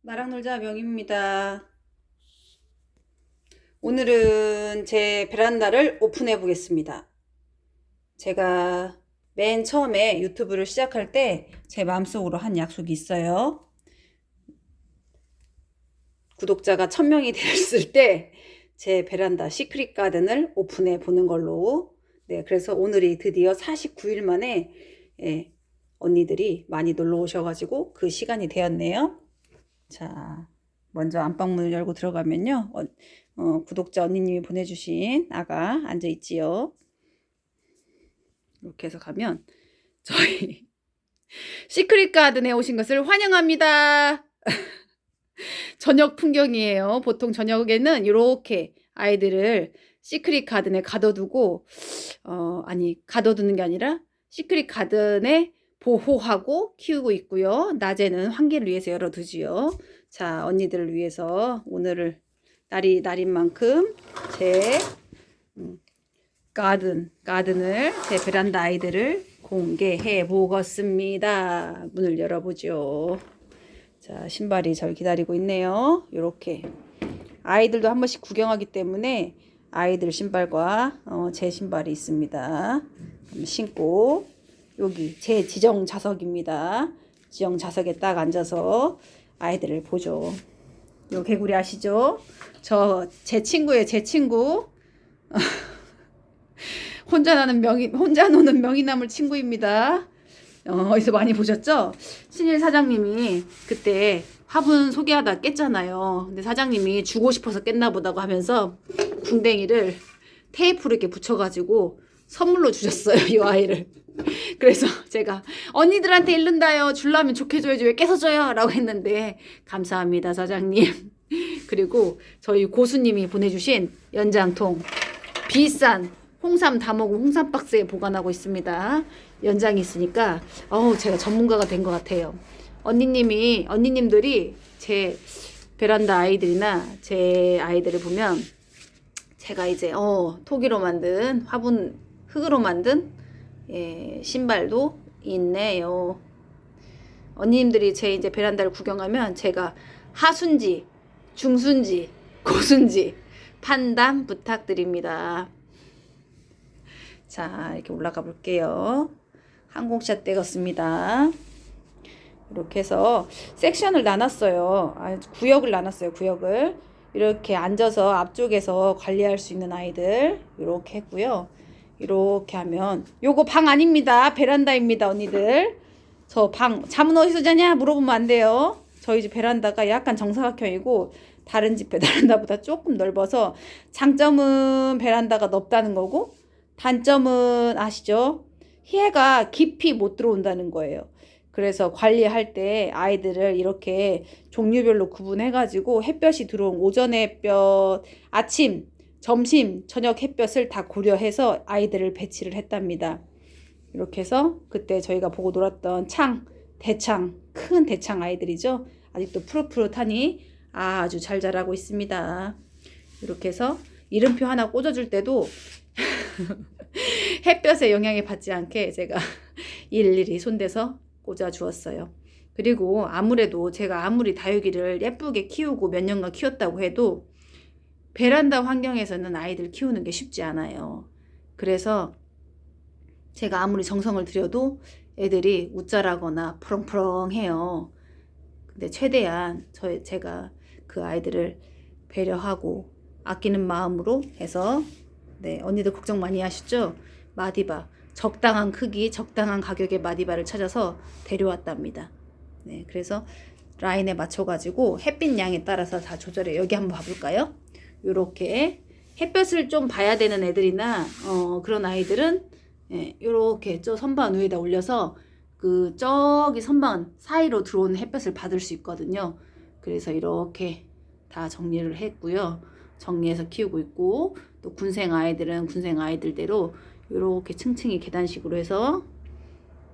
나랑 놀자 명입니다. 오늘은 제 베란다를 오픈해 보겠습니다. 제가 맨 처음에 유튜브를 시작할 때 제 마음속으로 한 약속이 있어요. 구독자가 1000명이 됐을 때 제 베란다 시크릿 가든을 오픈해 보는 걸로. 네, 그래서 오늘이 드디어 49일 만에 언니들이 많이 놀러 오셔가지고 그 시간이 되었네요. 자, 먼저 안방문을 열고 들어가면요. 구독자 언니님이 보내주신 아가 앉아있지요. 이렇게 해서 가면 저희 시크릿 가든에 오신 것을 환영합니다. 저녁 풍경이에요. 보통 저녁에는 이렇게 아이들을 시크릿 가든에 가둬두고 가둬두는 게 아니라 시크릿 가든에 보호하고 키우고 있고요. 낮에는 환기를 위해서 열어두지요. 자, 언니들을 위해서 오늘을 날인 만큼 제 가든을 제 베란다 아이들을 공개해 보겠습니다. 문을 열어보죠. 자, 신발이 절 기다리고 있네요. 요렇게 아이들도 한 번씩 구경하기 때문에 아이들 신발과 제 신발이 있습니다. 신고 여기 제 지정 좌석입니다. 지정 좌석에 딱 앉아서 아이들을 보죠. 요 개구리 아시죠? 제 친구예요. 제 친구. 혼자 노는 명이나물 친구입니다. 어디서 많이 보셨죠? 신일 사장님이 그때 화분 소개하다 깼잖아요. 근데 사장님이 주고 싶어서 깼나 보다고 하면서 궁뎅이를 테이프로 이렇게 붙여가지고 선물로 주셨어요. 이 아이를. 그래서 제가 언니들한테 잃는다요. 줄라면 좋게 줘야지 왜 깨서 줘요? 라고 했는데 감사합니다 사장님. 그리고 저희 고수님이 보내주신 연장통 비싼 홍삼 다 먹은 홍삼 박스에 보관하고 있습니다. 연장이 있으니까 제가 전문가가 된 것 같아요. 언니님들이 제 베란다 아이들이나 제 아이들을 보면 제가 이제 토기로 만든 화분 흙으로 만든 신발도 있네요. 언니님들이 제 이제 베란다를 구경하면 제가 하순지, 중순지, 고순지 판단 부탁드립니다. 자, 이렇게 올라가 볼게요. 항공샷 되었습니다. 이렇게 해서 섹션을 나눴어요. 구역을 나눴어요. 구역을. 이렇게 앉아서 앞쪽에서 관리할 수 있는 아이들 이렇게 했고요. 이렇게 하면 요거 방 아닙니다. 베란다입니다. 언니들. 저 방 잠은 어디서 자냐 물어보면 안 돼요. 저희 집 베란다가 약간 정사각형이고 다른 집 베란다보다 조금 넓어서 장점은 베란다가 넓다는 거고 단점은 아시죠? 해가 깊이 못 들어온다는 거예요. 그래서 관리할 때 아이들을 이렇게 종류별로 구분해가지고 햇볕이 들어온 오전의 햇볕, 아침, 점심, 저녁 햇볕을 다 고려해서 아이들을 배치를 했답니다. 이렇게 해서 그때 저희가 보고 놀았던 큰 대창 아이들이죠. 아직도 푸릇푸릇하니 아주 잘 자라고 있습니다. 이렇게 해서 이름표 하나 꽂아줄 때도 햇볕의 영향에 받지 않게 제가 일일이 손대서 꽂아 주었어요. 그리고 아무래도 제가 아무리 다육이를 예쁘게 키우고 몇 년간 키웠다고 해도 베란다 환경에서는 아이들 키우는 게 쉽지 않아요. 그래서 제가 아무리 정성을 들여도 애들이 웃자라거나 푸렁푸렁해요. 근데 최대한 제가 그 아이들을 배려하고 아끼는 마음으로 해서 언니들 걱정 많이 하시죠? 마디바 적당한 크기, 적당한 가격의 마디바를 찾아서 데려왔답니다. 네, 그래서 라인에 맞춰가지고 햇빛 양에 따라서 다 조절해. 여기 한번 봐볼까요? 요렇게 햇볕을 좀 봐야 되는 애들이나 그런 아이들은 요렇게 저 선반 위에다 올려서 저기 선반 사이로 들어오는 햇볕을 받을 수 있거든요. 그래서 이렇게 다 정리를 했고요. 정리해서 키우고 있고 또 군생 아이들은 군생 아이들대로 이렇게 층층이 계단식으로 해서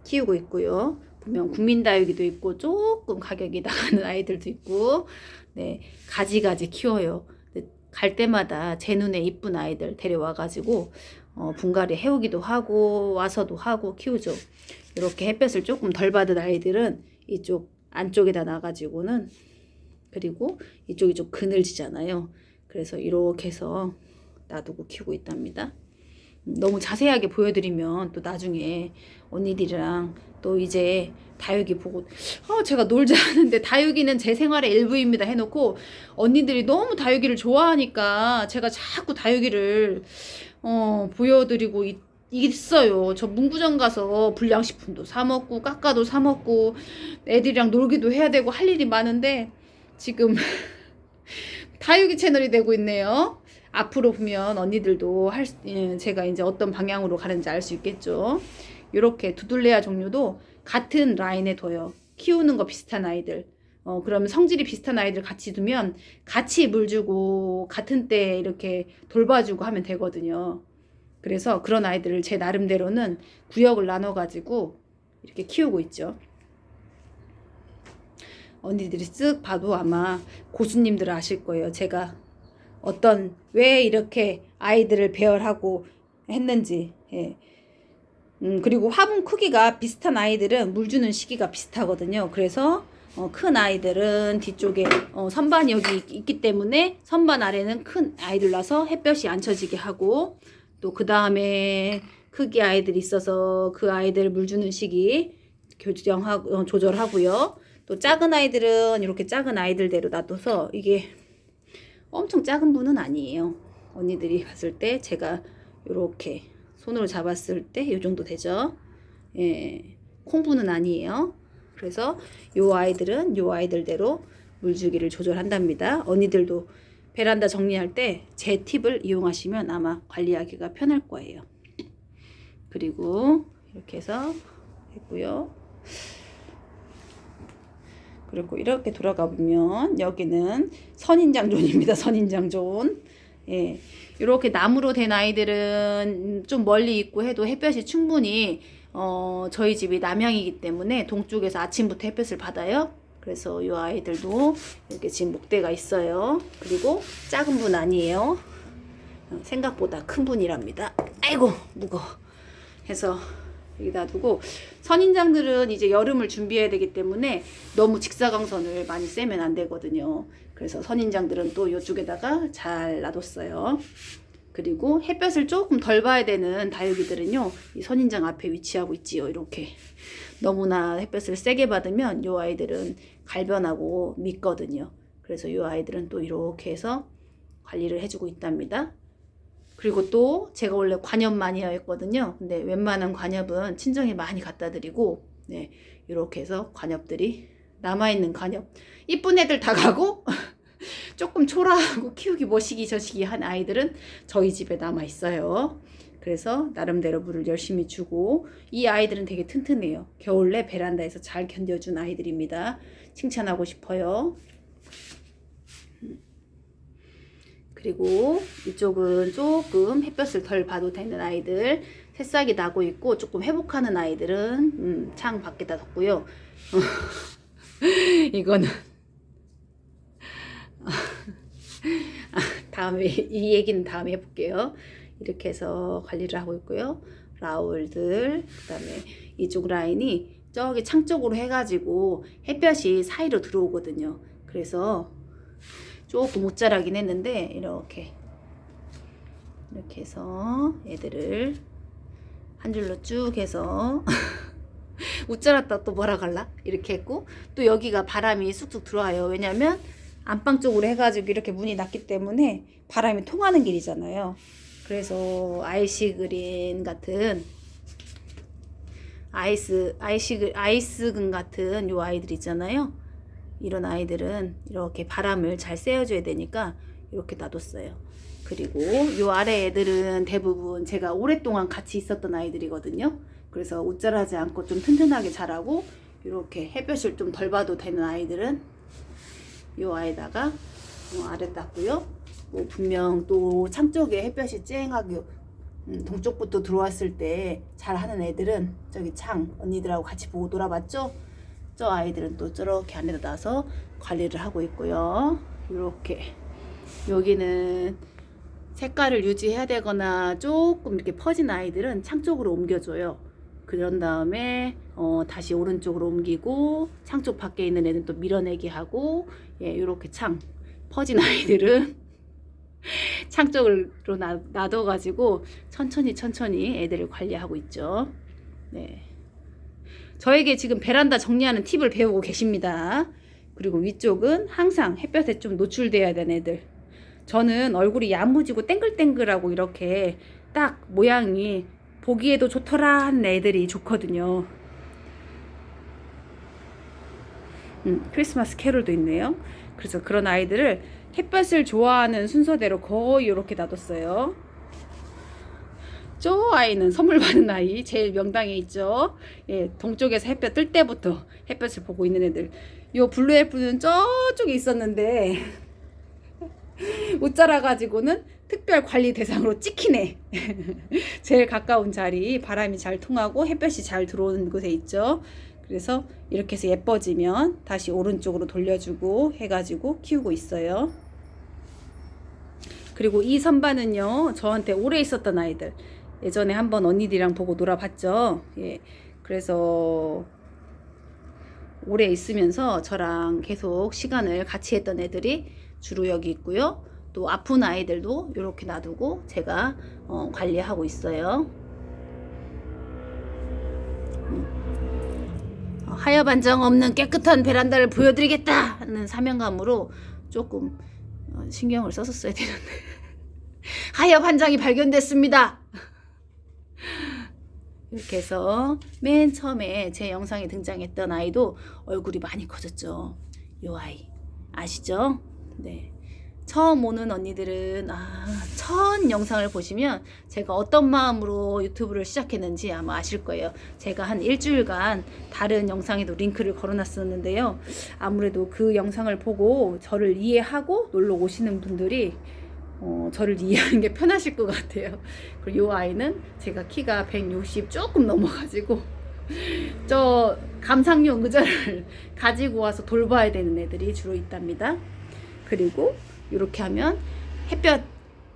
키우고 있고요. 보면 국민다육이도 있고 조금 가격이 나가는 아이들도 있고 가지가지 키워요. 갈 때마다 제 눈에 이쁜 아이들 데려와가지고 분갈이 해오기도 하고 와서도 하고 키우죠. 이렇게 햇볕을 조금 덜 받은 아이들은 이쪽 안쪽에다 놔가지고는 그리고 이쪽이 좀 그늘지잖아요. 그래서 이렇게 해서 놔두고 키우고 있답니다. 너무 자세하게 보여드리면 또 나중에 언니들이랑 또 이제 다육이 보고 제가 놀자 하는데 다육이는 제 생활의 일부입니다 해놓고 언니들이 너무 다육이를 좋아하니까 제가 자꾸 다육이를 보여드리고 있어요. 저 문구점 가서 불량식품도 사 먹고 깎아도 사 먹고 애들이랑 놀기도 해야 되고 할 일이 많은데 지금 다육이 채널이 되고 있네요. 앞으로 보면 언니들도 제가 이제 어떤 방향으로 가는지 알 수 있겠죠. 이렇게 두둘레아 종류도 같은 라인에 둬요. 키우는 거 비슷한 아이들. 그러면 성질이 비슷한 아이들 같이 두면 같이 물 주고 같은 때 이렇게 돌봐주고 하면 되거든요. 그래서 그런 아이들을 제 나름대로는 구역을 나눠가지고 이렇게 키우고 있죠. 언니들이 쓱 봐도 아마 고수님들은 아실 거예요. 제가 왜 이렇게 아이들을 배열하고 했는지. 예. 그리고 화분 크기가 비슷한 아이들은 물 주는 시기가 비슷하거든요. 그래서 큰 아이들은 뒤쪽에 선반이 여기 있기 때문에 선반 아래는 큰 아이들 놔서 햇볕이 안 쳐지게 하고 또 그 다음에 크기 아이들이 있어서 그 아이들 물 주는 시기 조절하고요. 또 작은 아이들은 이렇게 작은 아이들대로 놔둬서 이게 엄청 작은 분은 아니에요. 언니들이 봤을 때 제가 이렇게 손으로 잡았을 때 이 정도 되죠. 예, 콩분은 아니에요. 그래서 요 아이들은 요 아이들대로 물주기를 조절한답니다. 언니들도 베란다 정리할 때 제 팁을 이용하시면 아마 관리하기가 편할 거예요. 그리고 이렇게 해서 했고요. 그리고 이렇게 돌아가 보면 여기는 선인장존입니다. 선인장존. 예. 이렇게 나무로 된 아이들은 좀 멀리 있고 해도 햇볕이 충분히 저희 집이 남향이기 때문에 동쪽에서 아침부터 햇볕을 받아요. 그래서 이 아이들도 이렇게 지금 목대가 있어요. 그리고 작은 분 아니에요. 생각보다 큰 분이랍니다. 아이고 무거워. 해서 여기다 두고 선인장들은 이제 여름을 준비해야 되기 때문에 너무 직사광선을 많이 쐬면 안 되거든요. 그래서 선인장들은 또 이쪽에다가 잘 놔뒀어요. 그리고 햇볕을 조금 덜 봐야 되는 다육이들은요, 이 선인장 앞에 위치하고 있지요. 이렇게 너무나 햇볕을 세게 받으면 이 아이들은 갈변하고 믿거든요. 그래서 이 아이들은 또 이렇게 해서 관리를 해주고 있답니다. 그리고 또 제가 원래 관엽 마니아였거든요. 근데 웬만한 관엽은 친정에 많이 갖다 드리고, 네, 이렇게 해서 관엽들이 남아있는 관엽, 이쁜 애들 다 가고 조금 초라하고 키우기 뭐시기 저시기 한 아이들은 저희 집에 남아 있어요. 그래서 나름대로 물을 열심히 주고, 이 아이들은 되게 튼튼해요. 겨울에 베란다에서 잘 견뎌준 아이들입니다. 칭찬하고 싶어요. 그리고 이쪽은 조금 햇볕을 덜 봐도 되는 아이들, 새싹이 나고 있고 조금 회복하는 아이들은 창 밖에다 뒀고요. 이거는 다음에 이 얘기는 다음에 해볼게요. 이렇게 해서 관리를 하고 있고요. 라울들, 그 다음에 이쪽 라인이 저기 창 쪽으로 해가지고 햇볕이 사이로 들어오거든요. 그래서 조금 못 자라긴 했는데 이렇게 해서 애들을 한 줄로 쭉 해서 못 자랐다 또 뭐라 갈라 이렇게 했고, 또 여기가 바람이 쑥쑥 들어와요. 왜냐면 안방 쪽으로 해가지고 이렇게 문이 났기 때문에 바람이 통하는 길이잖아요. 그래서 아이시그린 같은 아이스근 같은 요 아이들 있잖아요. 이런 아이들은 이렇게 바람을 잘 쐬어줘야 되니까 이렇게 놔뒀어요. 그리고 요 아래 애들은 대부분 제가 오랫동안 같이 있었던 아이들이거든요. 그래서 옷자라지 않고 좀 튼튼하게 자라고, 이렇게 햇볕을 좀 덜 봐도 되는 아이들은 요 아에다가 아래 땄고요. 뭐 분명 또 창 쪽에 햇볕이 쨍하게 동쪽부터 들어왔을 때 잘하는 애들은 저기 창 언니들하고 같이 보고 놀아봤죠. 저 아이들은 또 저렇게 안에다 놔서 관리를 하고 있고요. 이렇게 여기는 색깔을 유지해야 되거나 조금 이렇게 퍼진 아이들은 창 쪽으로 옮겨줘요. 그런 다음에 다시 오른쪽으로 옮기고 창 쪽 밖에 있는 애는 또 밀어내기 하고, 예, 요렇게 창 퍼진 아이들은 창 쪽으로 놔둬가지고 천천히 애들을 관리하고 있죠. 네. 저에게 지금 베란다 정리하는 팁을 배우고 계십니다. 그리고 위쪽은 항상 햇볕에 좀 노출돼야 되는 애들. 저는 얼굴이 야무지고 땡글땡글하고 이렇게 딱 모양이 보기에도 좋더라 하는 애들이 좋거든요. 크리스마스 캐롤도 있네요. 그래서 그런 아이들을 햇볕을 좋아하는 순서대로 거의 이렇게 놔뒀어요. 저 아이는 선물 받은 아이 제일 명당에 있죠. 예, 동쪽에서 햇볕 뜰 때부터 햇볕을 보고 있는 애들. 요 블루 엘프는 저쪽에 있었는데 못 자라가지고는 특별 관리 대상으로 찍히네. 제일 가까운 자리, 바람이 잘 통하고 햇볕이 잘 들어오는 곳에 있죠. 그래서 이렇게 해서 예뻐지면 다시 오른쪽으로 돌려주고 해가지고 키우고 있어요. 그리고 이 선반은요, 저한테 오래 있었던 아이들. 예전에 한번 언니들이랑 보고 놀아봤죠. 예, 그래서 오래 있으면서 저랑 계속 시간을 같이 했던 애들이 주로 여기 있고요. 또 아픈 아이들도 이렇게 놔두고 제가 관리하고 있어요. 하여 반정 없는 깨끗한 베란다를 보여드리겠다 하는 사명감으로 조금 신경을 썼었어야 되는데 하여 반장이 발견됐습니다. 이렇게 해서 맨 처음에 제 영상에 등장했던 아이도 얼굴이 많이 커졌죠. 요 아이 아시죠? 네. 처음 오는 언니들은 첫 영상을 보시면 제가 어떤 마음으로 유튜브를 시작했는지 아마 아실 거예요. 제가 한 일주일간 다른 영상에도 링크를 걸어놨었는데요. 아무래도 그 영상을 보고 저를 이해하고 놀러 오시는 분들이 저를 이해하는 게 편하실 것 같아요. 그리고 이 아이는 제가 키가 160 조금 넘어가지고 저 감상용 의자를 가지고 와서 돌봐야 되는 애들이 주로 있답니다. 그리고 이렇게 하면 햇볕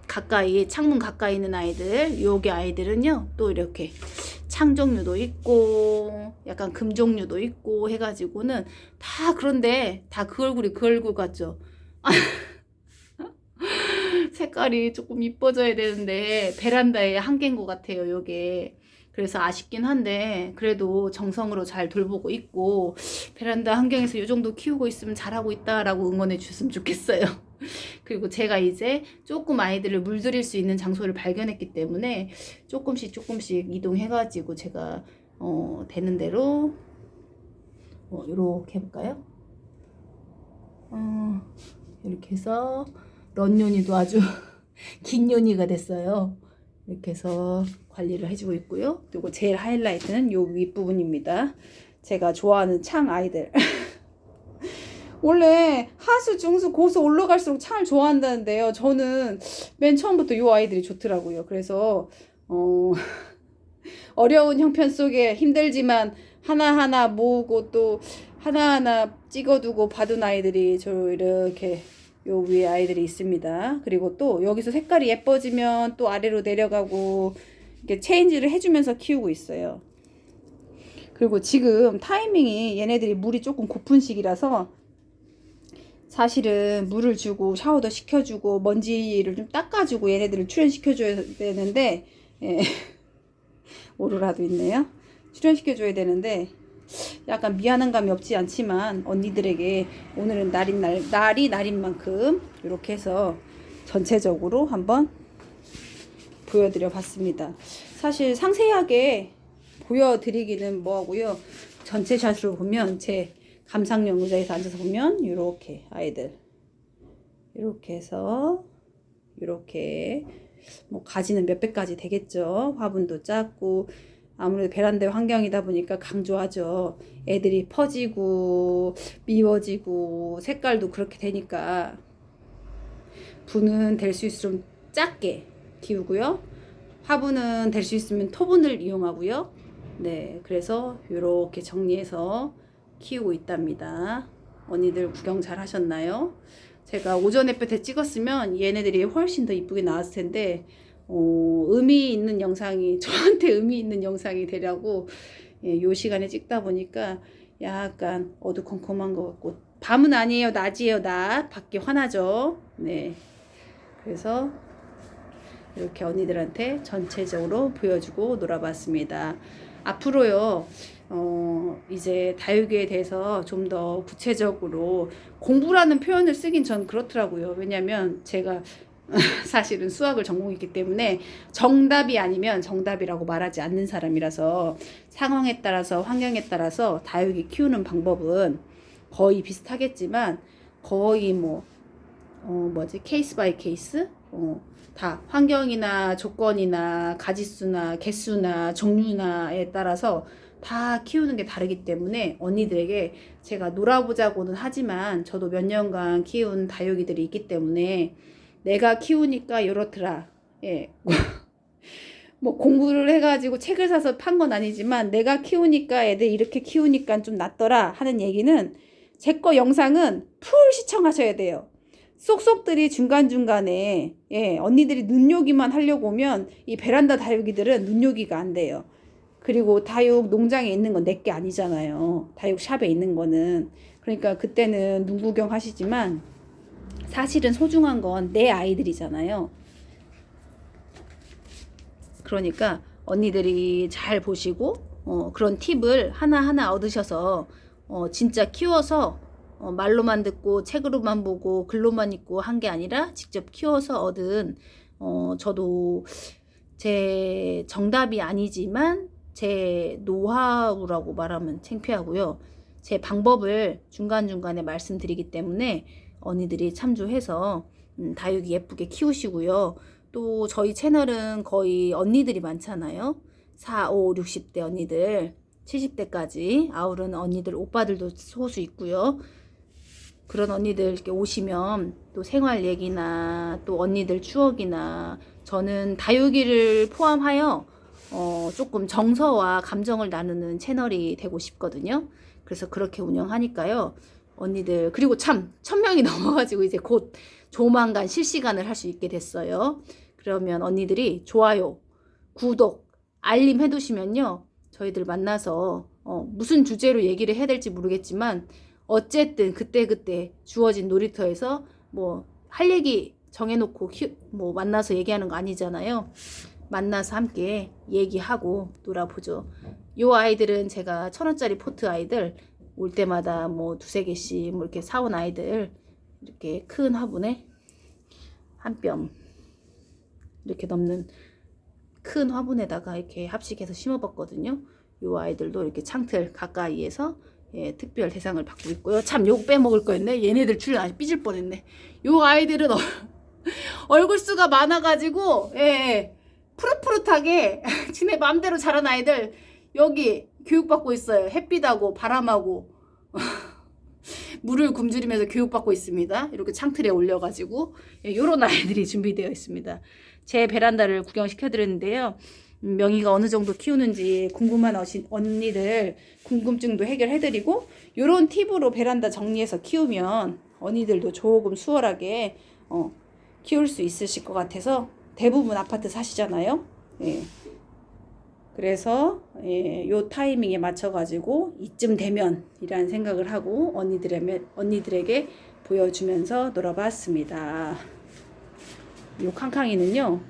가까이, 창문 가까이 있는 아이들, 요게 아이들은요 또 이렇게 창 종류도 있고 약간 금 종류도 있고 해가지고는 다, 그런데 다 그 얼굴이 그 얼굴 같죠. 색깔이 조금 이뻐져야 되는데 베란다의 한계인 것 같아요, 요게. 그래서 아쉽긴 한데 그래도 정성으로 잘 돌보고 있고 베란다 환경에서 이 정도 키우고 있으면 잘하고 있다라고 응원해 주셨으면 좋겠어요. 그리고 제가 이제 조금 아이들을 물들일 수 있는 장소를 발견했기 때문에 조금씩 이동해가지고 제가 되는 대로 이렇게 해볼까요? 이렇게 해서 런요니도 아주 긴 요니가 됐어요. 이렇게 해서 관리를 해주고 있고요. 그리고 제일 하이라이트는 요 윗부분입니다. 제가 좋아하는 창 아이들. 원래 하수, 중수, 고수 올라갈수록 창을 좋아한다는데요. 저는 맨 처음부터 요 아이들이 좋더라고요. 그래서 어려운 형편 속에 힘들지만 하나하나 모으고 또 하나하나 찍어두고 봐둔 아이들이 저 이렇게 요 위에 아이들이 있습니다. 그리고 또 여기서 색깔이 예뻐지면 또 아래로 내려가고 이렇게 체인지를 해주면서 키우고 있어요. 그리고 지금 타이밍이 얘네들이 물이 조금 고픈 시기라서 사실은 물을 주고 샤워도 시켜주고 먼지를 좀 닦아주고 얘네들을 출연시켜줘야 되는데, 예. 오로라도 있네요. 출연시켜줘야 되는데 약간 미안한 감이 없지 않지만 언니들에게 오늘은 날이 날인 만큼 이렇게 해서 전체적으로 한번 보여드려 봤습니다. 사실 상세하게 보여드리기는 뭐하고요. 전체 샷으로 보면 제 감상용 의자에서 앉아서 보면 이렇게 아이들 이렇게 해서 이렇게 뭐 가지는 몇백 가지 되겠죠. 화분도 작고 아무래도 베란다 환경이다 보니까 강조하죠. 애들이 퍼지고 미워지고 색깔도 그렇게 되니까 분은 될 수 있으면 작게 키우고요. 화분은 될 수 있으면 토분을 이용하고요. 네, 그래서 이렇게 정리해서 키우고 있답니다. 언니들 구경 잘 하셨나요? 제가 오전 햇볕에 찍었으면 얘네들이 훨씬 더 이쁘게 나왔을 텐데 의미 있는 영상이 저한테 의미 있는 영상이 되려고 요 시간에 찍다 보니까 약간 어두컴컴한 것 같고 밤은 아니에요. 낮이에요. 낮. 밖에 환하죠. 네. 그래서 이렇게 언니들한테 전체적으로 보여주고 놀아봤습니다. 앞으로요, 이제 다육이에 대해서 좀 더 구체적으로 공부라는 표현을 쓰긴 전 그렇더라고요. 왜냐면 제가 사실은 수학을 전공했기 때문에 정답이 아니면 정답이라고 말하지 않는 사람이라서 상황에 따라서 환경에 따라서 다육이 키우는 방법은 거의 비슷하겠지만 거의 케이스 바이 케이스? 다 환경이나 조건이나 가지수나 개수나 종류나에 따라서 다 키우는 게 다르기 때문에 언니들에게 제가 놀아보자고는 하지만 저도 몇 년간 키운 다육이들이 있기 때문에 내가 키우니까 이렇더라. 예. 뭐 공부를 해가지고 책을 사서 판 건 아니지만 내가 키우니까 애들 이렇게 키우니까 좀 낫더라 하는 얘기는 제 거 영상은 풀 시청하셔야 돼요. 쏙쏙들이 중간중간에 언니들이 눈요기만 하려고 오면 이 베란다 다육이들은 눈요기가 안 돼요. 그리고 다육 농장에 있는 건 내게 아니잖아요. 다육 샵에 있는 거는. 그러니까 그때는 눈 구경 하시지만 사실은 소중한 건 내 아이들이잖아요. 그러니까 언니들이 잘 보시고 그런 팁을 하나하나 얻으셔서 진짜 키워서 말로만 듣고 책으로만 보고 글로만 읽고 한 게 아니라 직접 키워서 얻은 저도 제 정답이 아니지만 제 노하우라고 말하면 창피하고요. 제 방법을 중간중간에 말씀드리기 때문에 언니들이 참조해서 다육이 예쁘게 키우시고요. 또 저희 채널은 거의 언니들이 많잖아요. 4, 5, 60대 언니들, 70대까지 아우른 언니들, 오빠들도 소수 있고요. 그런 언니들 이렇게 오시면 또 생활 얘기나 또 언니들 추억이나 저는 다육이를 포함하여 조금 정서와 감정을 나누는 채널이 되고 싶거든요. 그래서 그렇게 운영하니까요. 언니들 그리고 참 1000명이 넘어가지고 이제 곧 조만간 실시간을 할 수 있게 됐어요. 그러면 언니들이 좋아요, 구독, 알림 해두시면요. 저희들 만나서 무슨 주제로 얘기를 해야 될지 모르겠지만 어쨌든 그때그때 주어진 놀이터에서 뭐 할 얘기 정해놓고 만나서 얘기하는 거 아니잖아요. 만나서 함께 얘기하고 놀아보죠. 요 아이들은 제가 1000원짜리 포트 아이들 올 때마다 뭐 2-3개씩 뭐 이렇게 사온 아이들 이렇게 큰 화분에 한 뼘 이렇게 넘는 큰 화분에다가 이렇게 합식해서 심어봤거든요. 요 아이들도 이렇게 창틀 가까이에서 특별 대상을 받고 있고요. 참 요거 빼먹을 거였네. 얘네들 줄 아주 삐질 뻔했네. 요 아이들은 얼굴 수가 많아가지고 푸릇푸릇하게 지네 맘대로 자란 아이들 여기 교육받고 있어요. 햇빛하고 바람하고 물을 굶주리면서 교육받고 있습니다. 이렇게 창틀에 올려가지고 요런 아이들이 준비되어 있습니다. 제 베란다를 구경시켜 드렸는데요. 명희가 어느 정도 키우는지 궁금한 언니들 궁금증도 해결해드리고 요런 팁으로 베란다 정리해서 키우면 언니들도 조금 수월하게 키울 수 있으실 것 같아서 대부분 아파트 사시잖아요. 그래서 요 타이밍에 맞춰가지고 이쯤 되면 이라는 생각을 하고 언니들에게 보여주면서 놀아봤습니다. 요 캉캉이는요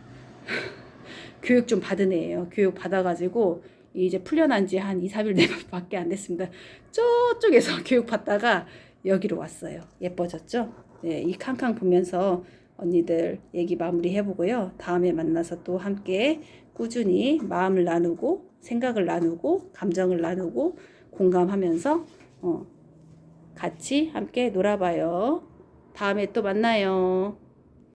교육 좀 받은 애예요. 교육 받아가지고 이제 풀려난 지 한 2-3일 밖에 안 됐습니다. 저쪽에서 교육 받다가 여기로 왔어요. 예뻐졌죠? 네, 이 캉캉 보면서 언니들 얘기 마무리 해보고요. 다음에 만나서 또 함께 꾸준히 마음을 나누고 생각을 나누고 감정을 나누고 공감하면서 같이 함께 놀아봐요. 다음에 또 만나요.